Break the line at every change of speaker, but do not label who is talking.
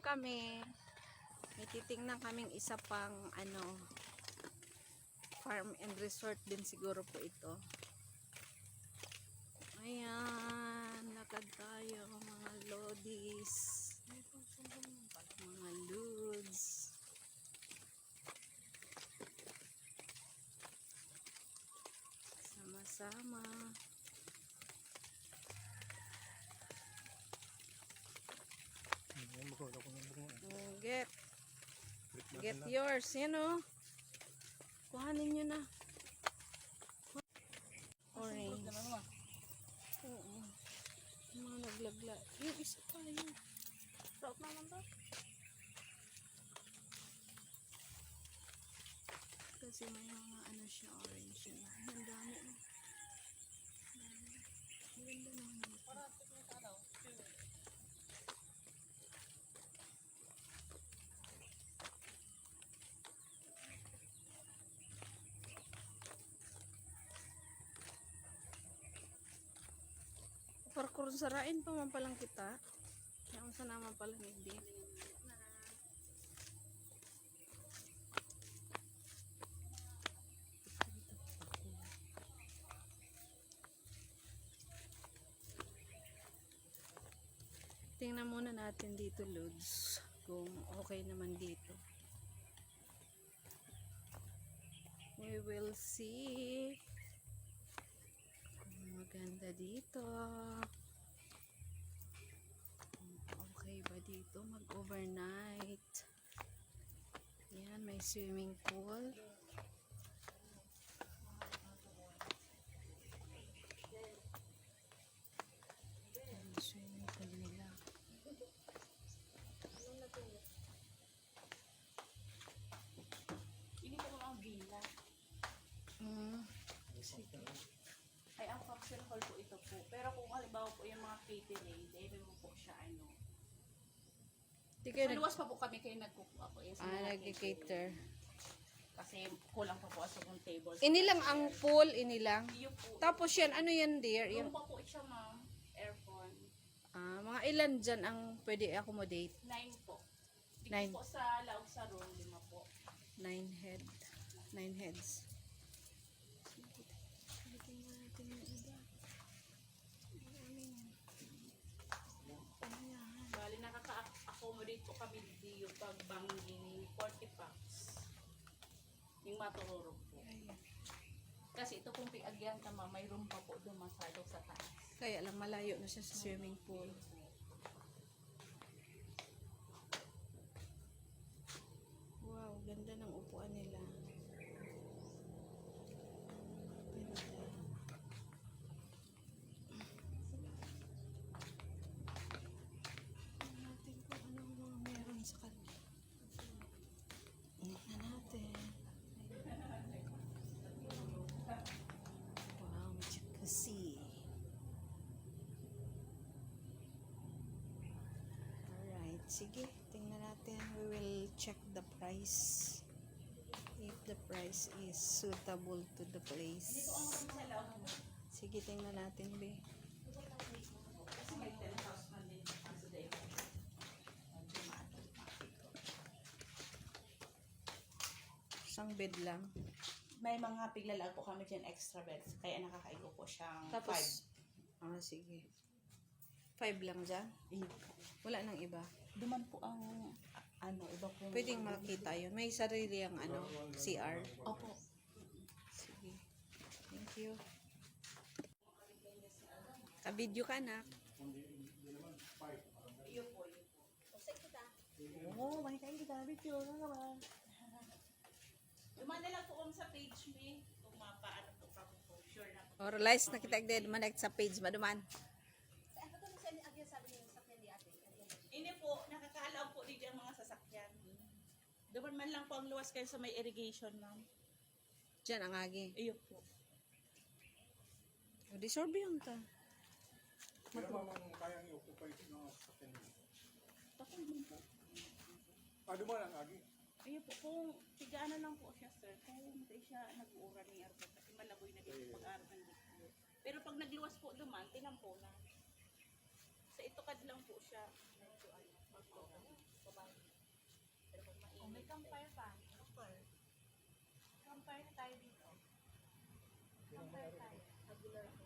kami. May titingnan kaming isa pang farm and resort din siguro po ito. Ayan, lakad tayo mga lodis, mga lods. Sama-sama. Get yours, yan o. Kuhanin nyo na. Orange. Oo. Yung mga naglagla. Yung isa pa yun. Rock naman to. Kasi may mga siya, orange yun. Ang dami. Ang ganda naman. Parkour sarain pa man palang kita. Kaya sa naman palang hindi. Tingnan muna natin dito, Lods, kung okay naman dito. We will see kung maganda dito. Okay ba dito mag-overnight? Yan, may swimming pool. Yan, swimming pool nila.
Hindi ko mga villa.
Sige.
Ay, ang function hall po ito po. Pero kung halimbawa po yung mga catering, dahil mo po siya Maluwas pa po kami kayo nagkukuha po. Yes,
nag-cater.
Kasi kulang pa po sa yung tables.
Inilang ang pool, inilang.
Yung po.
Tapos yan, ano yan dear?
Yung
Yung,
pa po siya ma'am, aircon.
mga ilan dyan ang pwede accommodate?
9 po. Dito
9.
po sa laog sa room, 5 po.
9 heads.
Bali, nakaka-accommodate po kami dito yung pagbangin 40 packs. Yung matururog po. Kasi ito pong piagyan tama, may room pa po dumasado sa taas.
Kaya lang malayo na siya sa swimming pool. Wow, ganda ng upuan nila. Natin kung anong mga meron sa kanila. Tingnan natin. Wow, may jacuzzi. Alright, sige. Tingnan natin. We will check the price. If the price is suitable to the place. Sige, tingnan natin, be.
Kasi may 10,000 man din sa day.
Isang bed lang.
May mga piglalag po kami dyan extra beds. Kaya nakakaigo po siyang 5.
Tapos, sige. 5 lang dyan? Wala nang iba.
Duman po ang iba po.
Pwedeng makita yun. May sarili ang CR.
Opo.
Sige. Thank you. Ka-video ka, anak.
Iyo po. Usay kita. Oo, may kain kita. Video na naman. Duman na lang po sa page me. Kung mapaano po pa po. Sure na po.
Or lies na kita manag sa page maduman.
Ini po, nakakaalaw po dito ang mga sasakyan. Duman man lang po ang luwas kayo sa may irrigation, ma'am.
Diyan ang agi.
Iyo po.
O, disorbe yun ta.
Pero mamang kayang i-occupy ng sasakyan nila.
Tapos mo po.
Duman ang agi.
Iyo po, kung tigaan lang po siya, sir. Kung hindi siya nag-uura ni Arbo, kasi malaboy na dito pag-araw ng dito. Pero pag nagluwas po duman, tinampo na. Sa itokad lang po siya. campfire pa. Campfire na tayo dito. Campfire tayo. Regular po.